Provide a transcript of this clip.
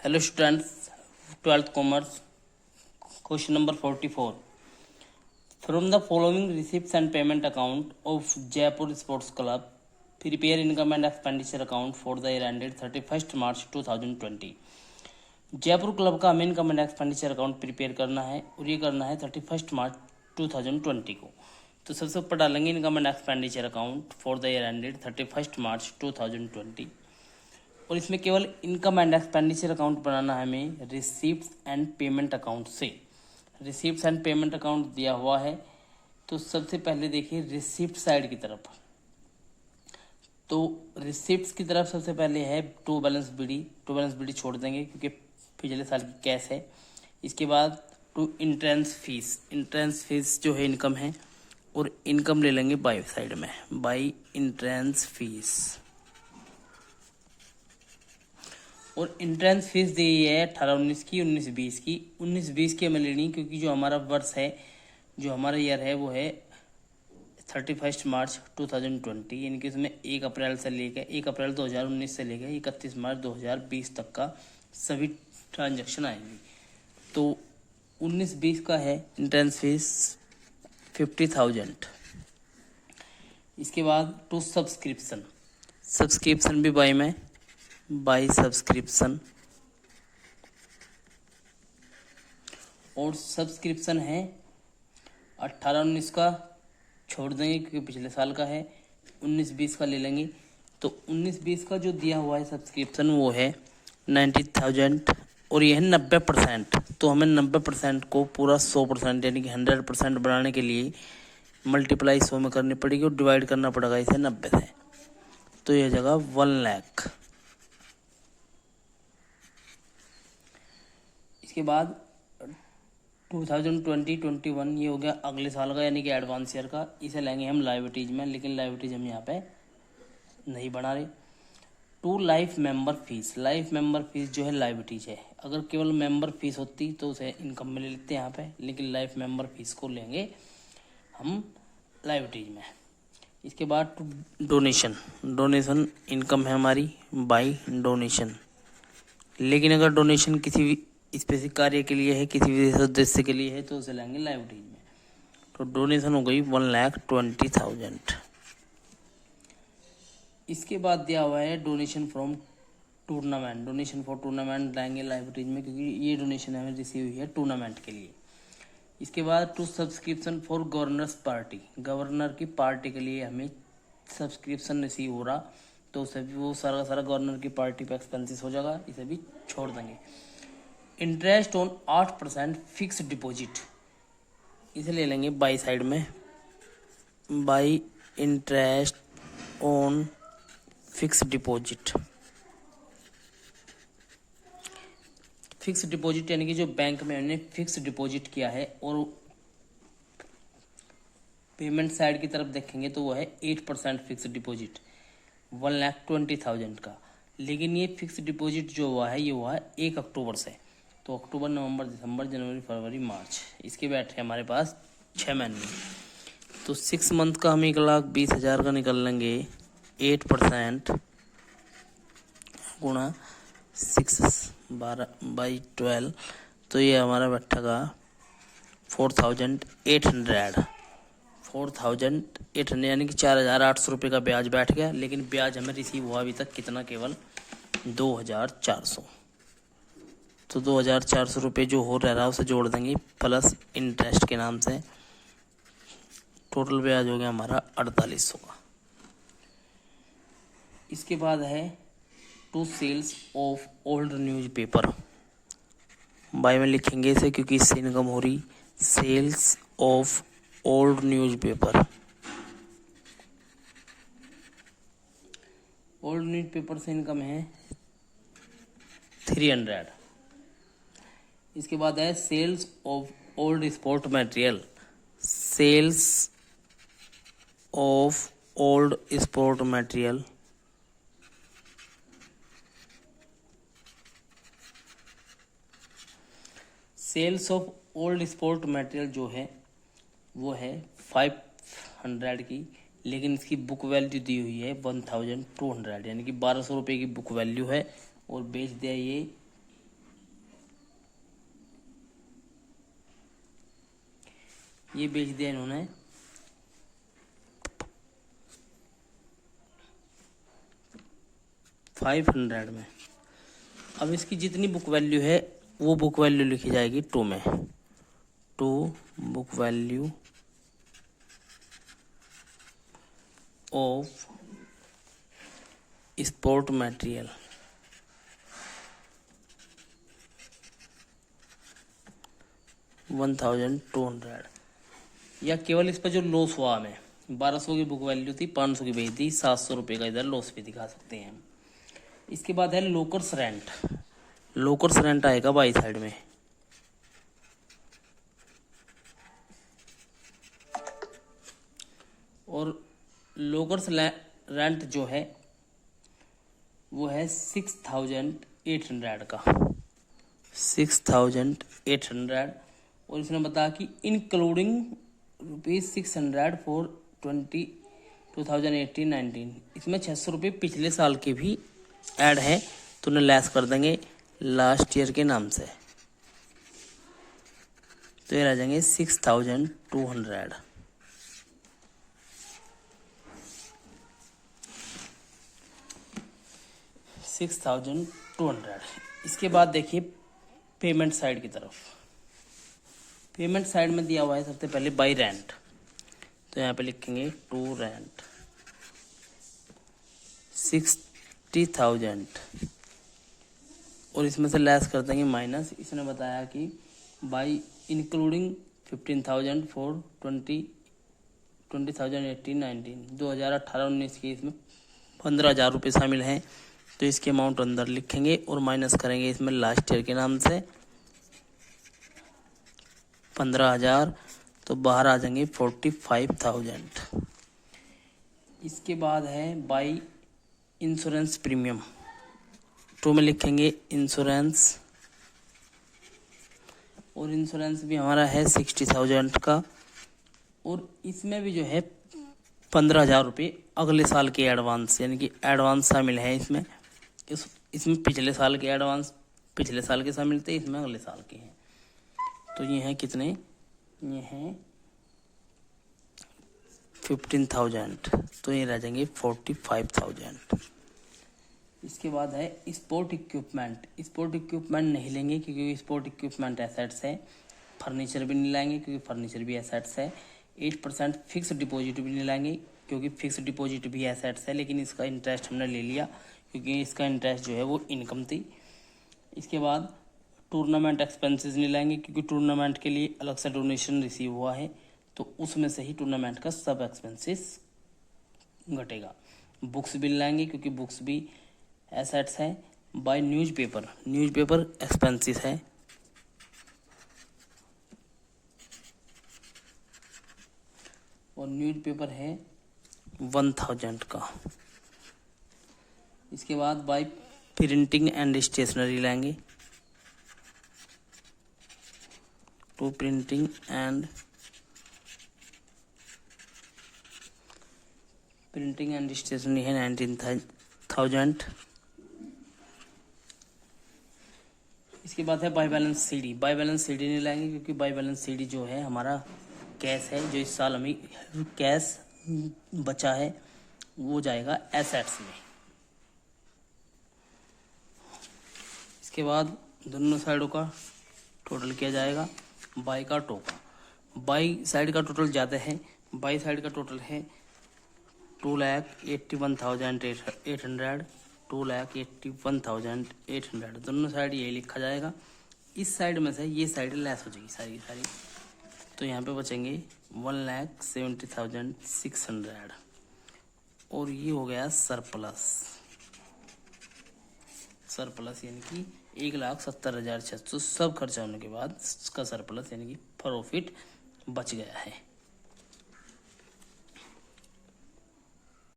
Hello students, 12th Commerce, question number 44. From the following receipts and payment account of Jaipur Sports Club, prepare income and expenditure account for the year ended 31st March 2020. Jaipur club का हमें income and expenditure account prepare करना है और ये करना है 31 मार्च 2020 को। तो सबसे ऊपर डालेंगे income and expenditure account for the year ended 31 मार्च 2020 और इसमें केवल इनकम एंड एक्सपेंडिचर अकाउंट बनाना है हमें रिसीप्ट्स एंड पेमेंट अकाउंट से। रिसीप्ट्स एंड पेमेंट अकाउंट दिया हुआ है तो सबसे पहले देखिए रिसीप्ट साइड की तरफ। तो रिसीप्ट्स की तरफ सबसे पहले है टू बैलेंस बीडी छोड़ देंगे क्योंकि पिछले साल की कैश है। इसके बाद टू इंट्रेंस फीस जो है इनकम है और इनकम ले लेंगे बाई साइड में, बाई इंट्रेंस फीस। और इंट्रेंस फीस दी है 18-19 की, 19-20 की। 19-20 की हमें लेनी क्योंकि जो हमारा वर्ष है, जो हमारा ईयर है वो है 31 मार्च 2020, यानी कि उसमें 1 अप्रैल से लेकर 1 अप्रैल 2019 से लेकर 31 मार्च 2020 तक का सभी ट्रांजैक्शन आएंगी। तो 19-20 का है इंट्रेंस फीस 50,000। इसके बाद टू सब्सक्रिप्शन भी बाई में, बाई सब्सक्रिप्शन। और सब्सक्रिप्शन है 18-19 का छोड़ देंगे क्योंकि पिछले साल का है। 19-20 का ले लेंगे। तो 19-20 का जो दिया हुआ है सब्सक्रिप्शन वो है 90,000 और ये है 90%। तो हमें 90% को पूरा 100% यानी कि 100% बनाने के लिए मल्टीप्लाई 100 में करनी पड़ेगी और डिवाइड करना पड़ेगा इसे 90 से। तो यह जगह 1 लाख। इसके बाद 2020-21 ये हो गया अगले साल का यानी कि एडवांस ईयर का। इसे लेंगे हम लायबिलिटीज में, लेकिन लायबिलिटीज हम यहाँ पे नहीं बना रहे। टू लाइफ मेंबर फीस जो है लायबिलिटीज है। अगर केवल मेंबर फीस होती तो उसे इनकम में ले लेते हैं यहाँ पे, लेकिन लाइफ मेंबर फीस को लेंगे हम लायबिलिटीज में। इसके बाद डोनेशन इनकम है हमारी बाई डोनेशन। लेकिन अगर डोनेशन किसी भी स्पेसिफिक कार्य के लिए है, किसी विशेष उद्देश्य के लिए है, तो उसे लेंगे लायबिलिटीज में। तो डोनेशन हो गई 1,20,000। इसके बाद दिया हुआ है डोनेशन फॉर टूर्नामेंट लाएंगे लायबिलिटीज में क्योंकि ये डोनेशन हमें रिसीव हुई है टूर्नामेंट के लिए। इसके बाद टू सब्सक्रिप्शन फॉर गवर्नर की पार्टी के लिए हमें सब्सक्रिप्शन रिसीव हो रहा, तो उसे भी वो सारा गवर्नर की पार्टी पे एक्सपेंसिस हो जाएगा, इसे भी छोड़ देंगे। इंटरेस्ट ऑन 8% फिक्स डिपॉजिट, इसे ले लेंगे बाई साइड में, by interest on fix deposit. Fix deposit यानी कि जो बैंक में हमने फिक्स डिपॉजिट किया है और पेमेंट साइड की तरफ देखेंगे तो वो है 8% फिक्स डिपॉजिट 1,20,000 का। लेकिन ये फिक्स डिपॉजिट जो हुआ है ये हुआ है 1 अक्टूबर से। तो अक्टूबर, नवंबर, दिसंबर, जनवरी, फरवरी, मार्च, इसके बैठे हमारे पास 6 महीने। तो 6 मंथ का हम 1,20,000 का निकल लेंगे। 8% गुणा 6/12, तो ये हमारा बैठेगा 4,800 यानी कि 4,800 रुपये का ब्याज बैठ गया। लेकिन ब्याज हमें रिसीव हुआ अभी तक कितना, केवल 2,400। तो 2,400 रुपये जो हो रहा है उसे जोड़ देंगे प्लस इंटरेस्ट के नाम से। टोटल ब्याज हो गया हमारा 4,800 का। इसके बाद है two sales of old newspaper, by में लिखेंगे इसे क्योंकि इससे इनकम हो रही। Sales of old newspaper, old newspaper से इनकम है 300। इसके बाद है sales of old sport material, sales of old sport material sales of old sport material जो है वो है 500 की, लेकिन इसकी बुक वैल्यू दी हुई है 1,200 यानी कि 1,200 रुपये की बुक वैल्यू है और बेच दिया ये ये बेच दिया इन्होंने 500 में। अब इसकी जितनी बुक वैल्यू है वो बुक वैल्यू लिखी जाएगी 2 में। 2 book value of sport material, $1200। या केवल इस पर जो लॉस हुआ हमें 1200 की बुक वैल्यू थी, 500 की बेच दी, 700 रुपये का इधर लॉस भी दिखा सकते हैं हम। इसके बाद है लोकर्स रेंट। लोकर्स रेंट आएगा बाई साइड में। और लोकर्स रेंट जो है वो है 6800 का, 6800। और इसने बताया कि इंक्लूडिंग ₹600 फॉर 2018-19। इसमें 600 रुपये पिछले साल के भी ऐड है, तो उन्हें लेस कर देंगे लास्ट ईयर के नाम से, तो ये रह जाएंगे 6200। इसके बाद देखिए पेमेंट साइड की तरफ। पेमेंट साइड में दिया हुआ है सबसे पहले बाई रेंट, तो यहाँ पे लिखेंगे टू रेंट 60,000 और इसमें से लेस कर देंगे माइनस। इसने बताया कि बाई इंक्लूडिंग 15,000 फॉर 2018-19, 2018-19 की इसमें 15,000 रुपये शामिल हैं, तो इसके अमाउंट अंदर लिखेंगे और माइनस करेंगे इसमें लास्ट ईयर के नाम से 15,000, तो बाहर आ जाएंगे 45,000। इसके बाद है बाई इंश्योरेंस प्रीमियम, तो में लिखेंगे इंश्योरेंस, और इंश्योरेंस भी हमारा है 60,000 का, और इसमें भी जो है 15,000 रुपये अगले साल के एडवांस, यानी कि एडवांस शामिल है इसमें। इसमें पिछले साल के एडवांस पिछले साल के शामिल थे, इसमें अगले साल के हैं। तो ये हैं कितने, ये हैं 15,000, तो ये रह जाएंगे 45,000। इसके बाद है स्पोर्ट इक्विपमेंट। स्पोर्ट इक्विपमेंट नहीं लेंगे क्योंकि स्पोर्ट इक्विपमेंट एसेट्स है। फर्नीचर भी नहीं लाएंगे क्योंकि फर्नीचर भी एसेट्स है। 8% फिक्स डिपॉजिट भी नहीं लाएंगे क्योंकि फिक्स डिपॉजिट भी एसेट्स है, लेकिन इसका इंटरेस्ट हमने ले लिया क्योंकि इसका इंटरेस्ट जो है वो इनकम थी। इसके बाद टूर्नामेंट एक्सपेंसेस नहीं लाएंगे क्योंकि टूर्नामेंट के लिए अलग से डोनेशन रिसीव हुआ है, तो उसमें से ही टूर्नामेंट का सब एक्सपेंसेस घटेगा। बुक्स भी लाएंगे क्योंकि बुक्स भी एसेट्स है। बाय न्यूज़पेपर, न्यूज़पेपर एक्सपेंसेस है। और न्यूज़पेपर है 1000 का। इसके बाद बाय प्रिंटिंग एंड स्टेशनरी लाएंगे, टू प्रिंटिंग एंड स्टेशनरी है 19,000। इसके बाद है by balance CD. By balance CD नहीं लाएंगे क्योंकि बाय बैलेंस सीडी जो है हमारा कैश है, जो इस साल हमें कैश बचा है वो जाएगा एसेट्स में। इसके बाद दोनों साइडों का टोटल किया जाएगा बाई का टोका। बाई साइड का टोटल ज़्यादा है, बाई साइड का टोटल है 2,81,800, 2,81,800। दोनों साइड यही लिखा जाएगा। इस साइड में से ये साइड लेस हो जाएगी सारी की सारी, तो यहाँ पे बचेंगे 1,70,600 और ये हो गया सरप्लस यानी कि 1,70,600 सब खर्चा होने के बाद इसका सरप्लस यानी कि प्रॉफिट बच गया है।